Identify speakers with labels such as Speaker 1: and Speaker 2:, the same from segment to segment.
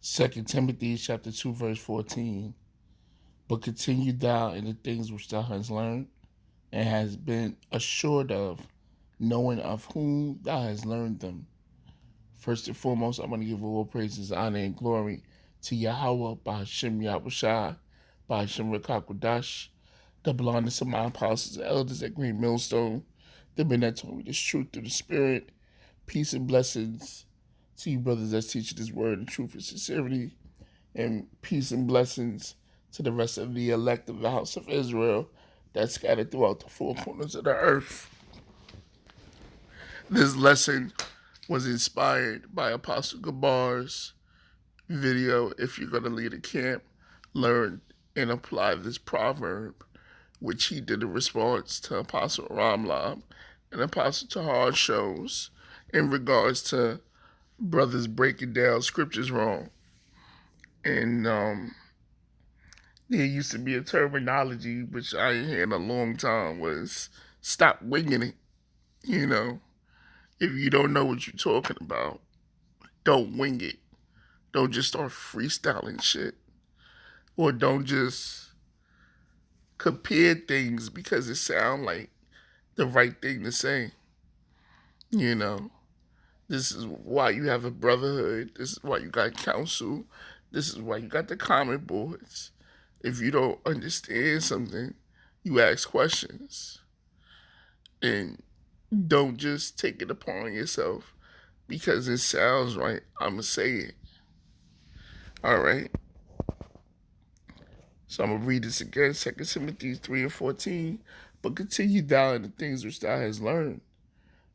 Speaker 1: Second Timothy chapter 2, verse 14. But continue thou in the things which thou hast learned, and hast been assured of, knowing of whom thou hast learned them. First and foremost, I'm going to give all praises, honor, and glory to Yahweh, by Hashem Yahushai, by Hashem Rakakwadash, the blindness of my apostles and elders at Great Millstone, the men that told me this truth through the Spirit. Peace and blessings to you brothers that teach this word in truth and sincerity, and peace and blessings to the rest of the elect of the house of Israel that's scattered throughout the four corners of the earth. This lesson was inspired by Apostle Gabar's video, If You're Going to Lead a Camp, Learn and Apply This Proverb, which he did in response to Apostle Ramlam and Apostle Tahar shows in regards to brothers breaking down scriptures wrong. And there used to be a terminology which I ain't had in a long time, was stop winging it. You know, if you don't know what you're talking about, don't wing it. Don't just start freestyling shit. Or don't just compare things because it sounds like the right thing to say. You know, this is why you have a brotherhood. This is why you got counsel. This is why you got the comment boards. If you don't understand something, you ask questions. And don't just take it upon yourself because it sounds right. I'm going to say it. All right. So I'm going to read this again, 2 Timothy 3 and 14. But continue thou in the things which thou hast learned.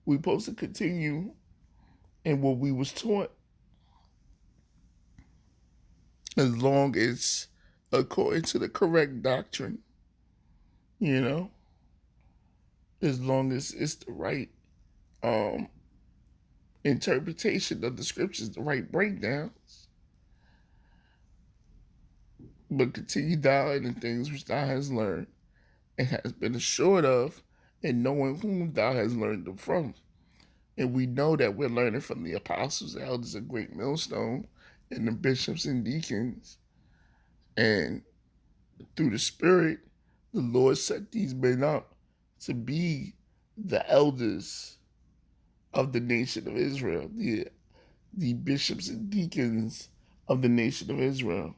Speaker 1: We're supposed to continue in what we was taught, as long as according to the correct doctrine, you know, as long as it's the right interpretation of the scriptures, the right breakdowns. But continue thou in the things which thou hast learned and hast been assured of, and knowing whom thou hast learned them from. And we know that we're learning from the apostles, the elders of Great Millstone, and the bishops and deacons. And through the Spirit, the Lord set these men up to be the elders of the nation of Israel, the bishops and deacons of the nation of Israel.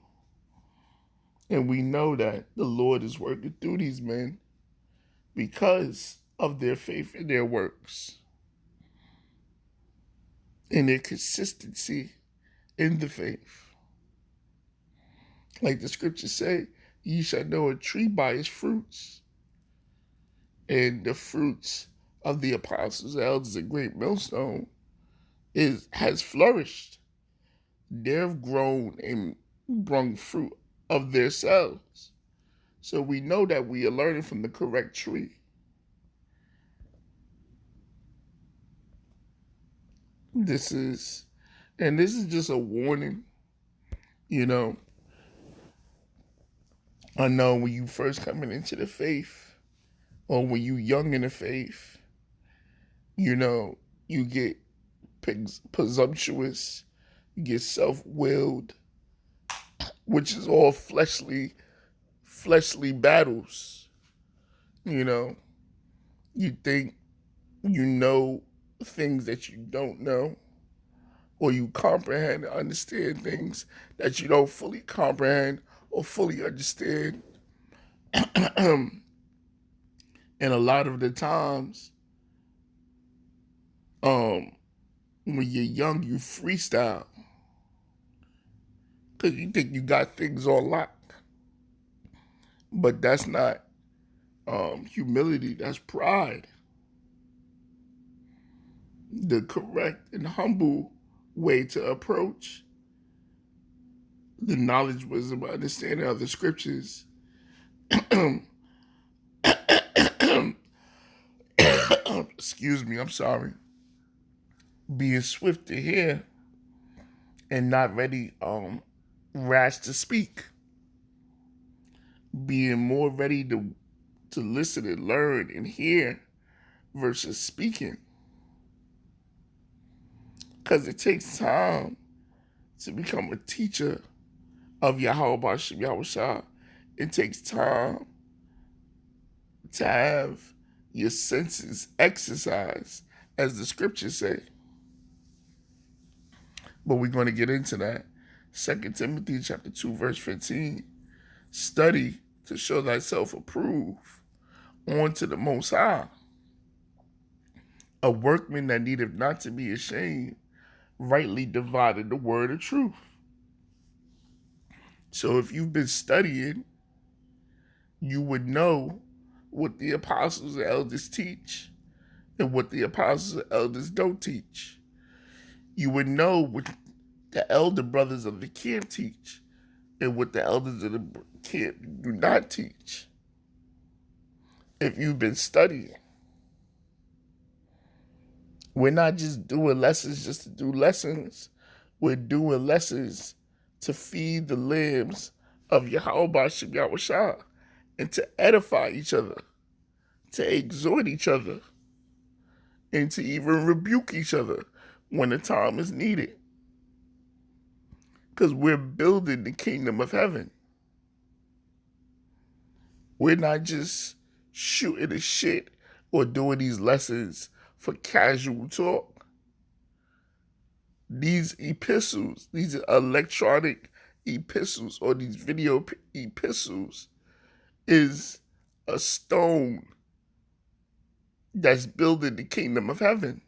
Speaker 1: And we know that the Lord is working through these men because of their faith and their works and their consistency in the faith. Like the scriptures say, ye shall know a tree by its fruits. And the fruits of the apostles, elders, and Great Millstone has flourished. They've grown and brung fruit of themselves. So we know that we are learning from the correct tree. This is just a warning, you know. I know when you first coming into the faith, or when you young in the faith, you know, you get presumptuous, you get self-willed, which is all fleshly battles. You know, you think you know things that you don't know, or you comprehend and understand things that you don't fully comprehend or fully understand. And a lot of the times, when you're young, you freestyle because you think you got things on lock. But that's not humility, that's pride. The correct and humble way to approach the knowledge, wisdom, understanding of the scriptures excuse me, I'm sorry. Being swift to hear and not ready rash to speak. Being more ready to listen and learn and hear versus speaking. Because it takes time to become a teacher of Yahweh Bashim Yahushua, it takes time to have your senses exercised, as the scriptures say. But we're going to get into that. 2 Timothy chapter 2, verse 15. Study to show thyself approved unto the Most High, a workman that needeth not to be ashamed, rightly divided the word of truth. So if you've been studying, you would know what the apostles and elders teach and what the apostles and elders don't teach. You would know what the elder brothers of the camp teach and what the elders of the camp do not teach. If you've been studying, we're not just doing lessons just to do lessons. We're doing lessons to feed the limbs of Yahweh Bashim Yahushua and to edify each other, to exhort each other, and to even rebuke each other when the time is needed. Because we're building the kingdom of heaven. We're not just shooting the shit or doing these lessons for casual talk. These epistles, these electronic epistles or these video epistles is a stone that's building the kingdom of heaven.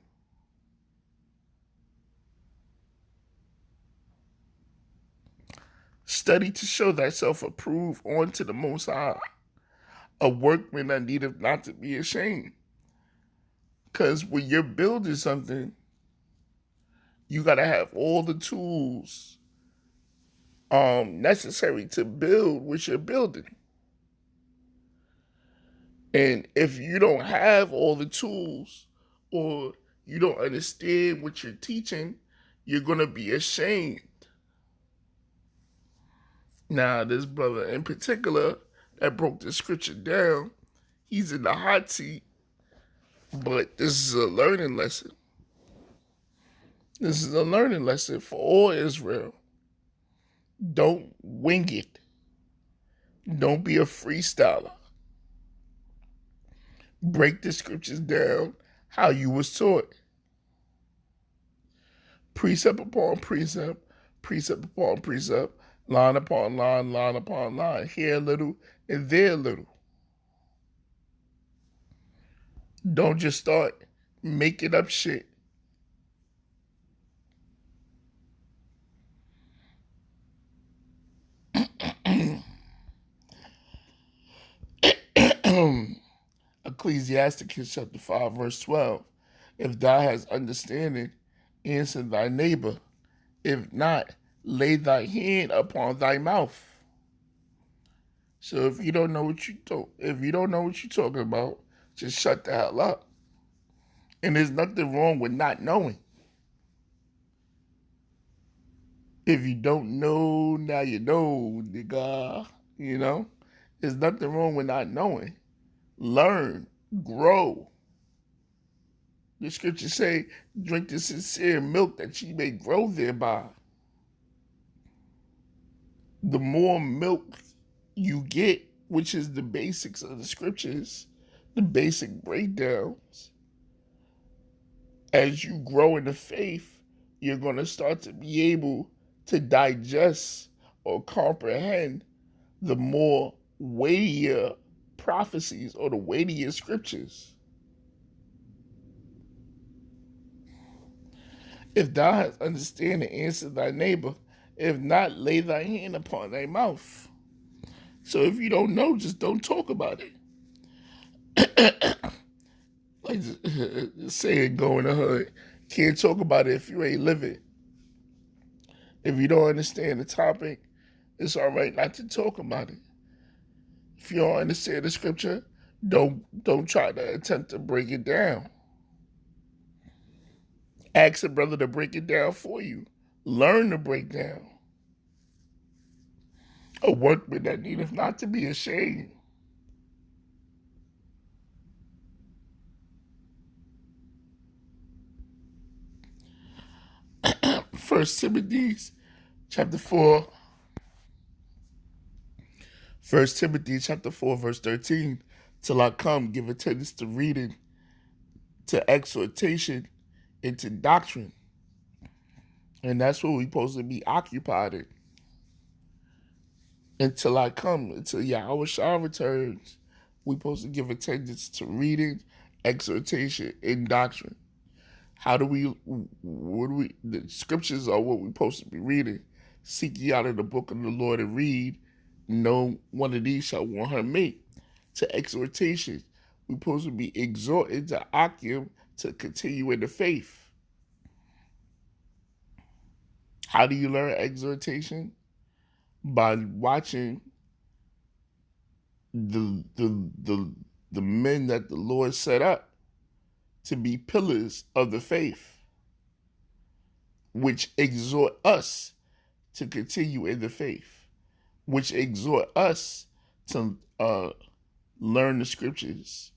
Speaker 1: Study to show thyself approved unto the Most High, a workman that needeth not to be ashamed. Because when you're building something, you got to have all the tools necessary to build what you're building. And if you don't have all the tools or you don't understand what you're teaching, you're going to be ashamed. Now, this brother in particular that broke the scripture down, he's in the hot seat, but this is a learning lesson. This is a learning lesson for all Israel. Don't wing it. Don't be a freestyler. Break the scriptures down how you was taught. Precept upon precept, precept upon precept, line upon line, line upon line, here a little and there a little. Don't just start making up shit. Ecclesiasticus chapter 5, verse 12. If thou hast understanding, answer thy neighbor. If not, lay thy hand upon thy mouth. So if you don't know what you're talking about, just shut the hell up. And there's nothing wrong with not knowing. If you don't know, now you know, nigga. You know? There's nothing wrong with not knowing. Learn, grow. The scriptures say, drink the sincere milk that ye may grow thereby. The more milk you get, which is the basics of the scriptures, the basic breakdowns, as you grow in the faith, you're going to start to be able to digest or comprehend the more weightier prophecies or the weightier scriptures. If thou hast understanding, answer thy neighbor. If not, lay thy hand upon thy mouth. So if you don't know, just don't talk about it. Like saying, go in the hood. Can't talk about it if you ain't living. If you don't understand the topic, it's all right not to talk about it. If you don't understand the scripture, don't try to attempt to break it down. Ask a brother to break it down for you. Learn to break down. A workman that needeth not to be ashamed. First Timothy chapter 4, 1 Timothy chapter 4, verse 13. Till I come, give attendance to reading, to exhortation, and to doctrine. And that's what we're supposed to be occupied in. Until I come, until Yahweh Shah returns, we're supposed to give attendance to reading, exhortation, and doctrine. The scriptures are what we're supposed to be reading. Seek ye out of the book of the Lord and read. No one of these shall want her mate. To exhortation, we're supposed to be exhorted to Akim to continue in the faith. How do you learn exhortation? By watching the men that the Lord set up to be pillars of the faith, which exhort us to continue in the faith, which exhort us to learn the scriptures,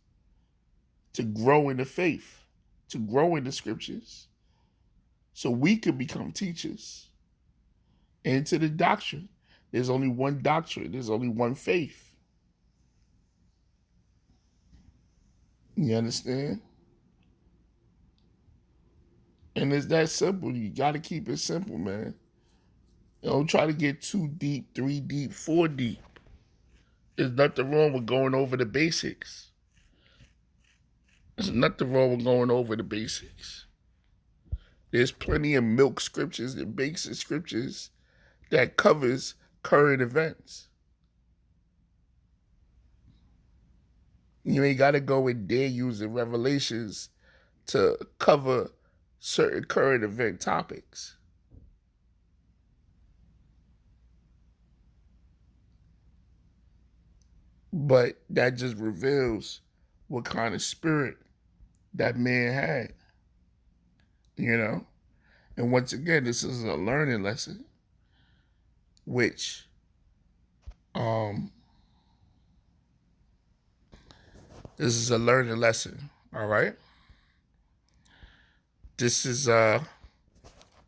Speaker 1: to grow in the faith, to grow in the scriptures, so we could become teachers. And to the doctrine. There's only one doctrine. There's only one faith. You understand? And it's that simple. You got to keep it simple, man. Don't try to get 2 deep, 3 deep, 4 deep. There's nothing wrong with going over the basics. There's nothing wrong with going over the basics. There's plenty of milk scriptures and basic scriptures that covers current events. You ain't got to go in there using Revelations to cover certain current event topics. But that just reveals what kind of spirit that man had, you know? And once again, this is a learning lesson, which this is a learning lesson, all right? This is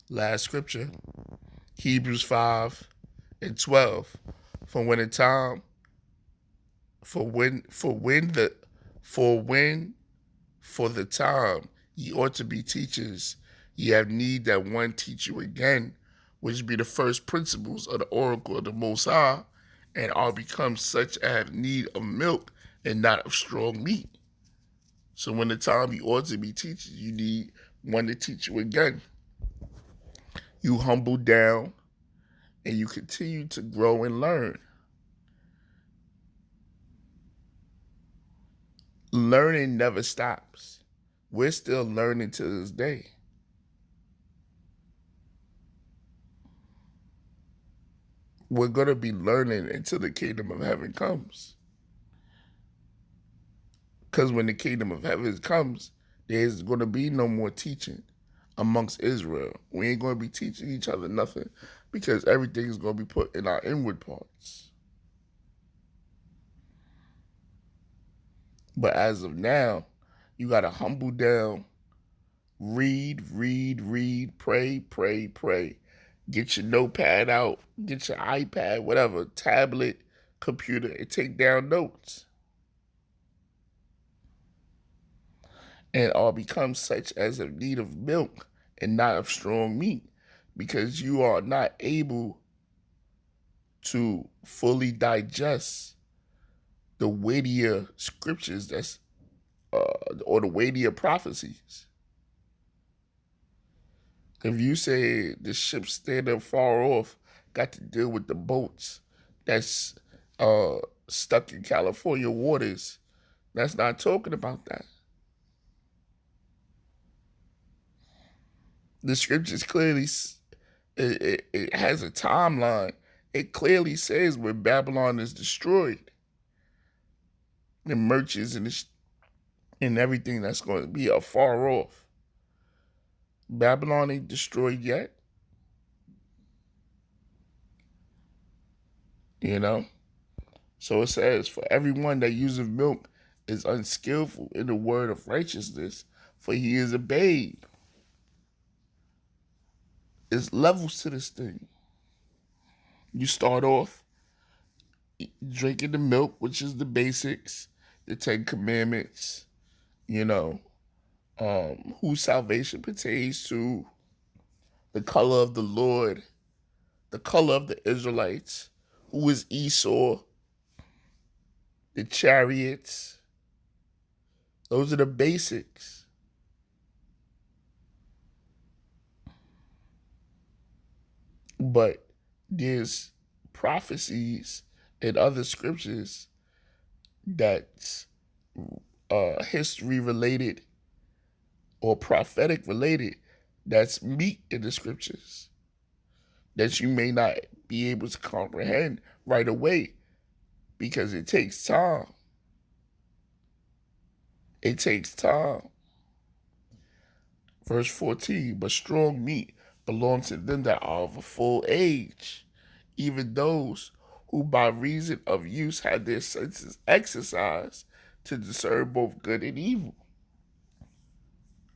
Speaker 1: last scripture, Hebrews 5:12. For the time ye ought to be teachers, ye have need that one teach you again, which be the first principles of the oracle of the Most High, and are become such as have need of milk and not of strong meat. So when the time you ought to be teachers, you need one to teach you again. You humble down and you continue to grow and learn. Learning never stops. We're still learning to this day. We're going to be learning until the kingdom of heaven comes. Because when the kingdom of heaven comes, there's going to be no more teaching amongst Israel. We ain't going to be teaching each other nothing, because everything is going to be put in our inward parts. But as of now, you got to humble down, read, pray. Get your notepad out, get your iPad, whatever, tablet, computer, and take down notes. And all become such as have need of milk and not of strong meat, because you are not able to fully digest the weightier scriptures or the weightier prophecies. If you say the ship standing far off got to deal with the boats that's stuck in California waters, that's not talking about that. The scriptures clearly, it has a timeline. It clearly says when Babylon is destroyed, the merchants and everything that's going to be afar off. Babylon ain't destroyed yet. You know? So it says, for everyone that uses milk is unskillful in the word of righteousness, for he is a babe. There's levels to this thing. You start off drinking the milk, which is the basics, the Ten Commandments, you know, who salvation pertains to, the color of the Lord, the color of the Israelites, who is Esau, the chariots. Those are the basics. But there's prophecies and other scriptures that's history related or prophetic related, that's meat in the scriptures that you may not be able to comprehend right away because it takes time. It takes time. Verse 14, but strong meat belongs to them that are of a full age, even those who by reason of use had their senses exercised to discern both good and evil.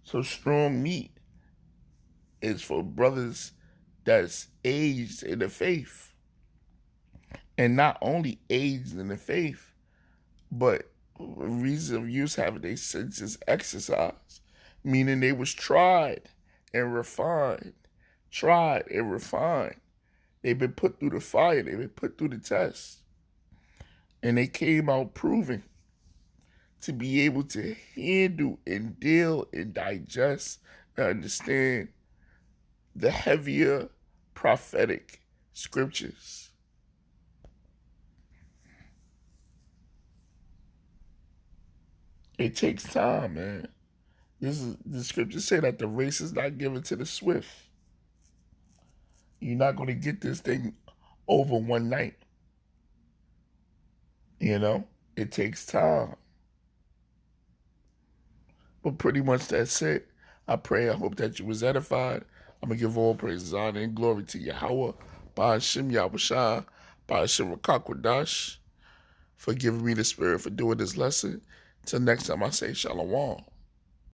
Speaker 1: So strong meat is for brothers that's aged in the faith. And not only aged in the faith, but reason of use having their senses exercised, meaning they was tried and refined. Tried and refined. They've been put through the fire. They've been put through the test. And they came out proving to be able to handle and deal and digest and understand the heavier prophetic scriptures. It takes time, man. The scriptures say that the race is not given to the swift. You're not going to get this thing over one night. You know, it takes time. But pretty much that's it. I hope that you was edified. I'm going to give all praise, honor, and glory to Yahweh, by Hashem Yahushua, by Hashem Rakakwadash, for giving me the spirit for doing this lesson. Till next time I say Shalom.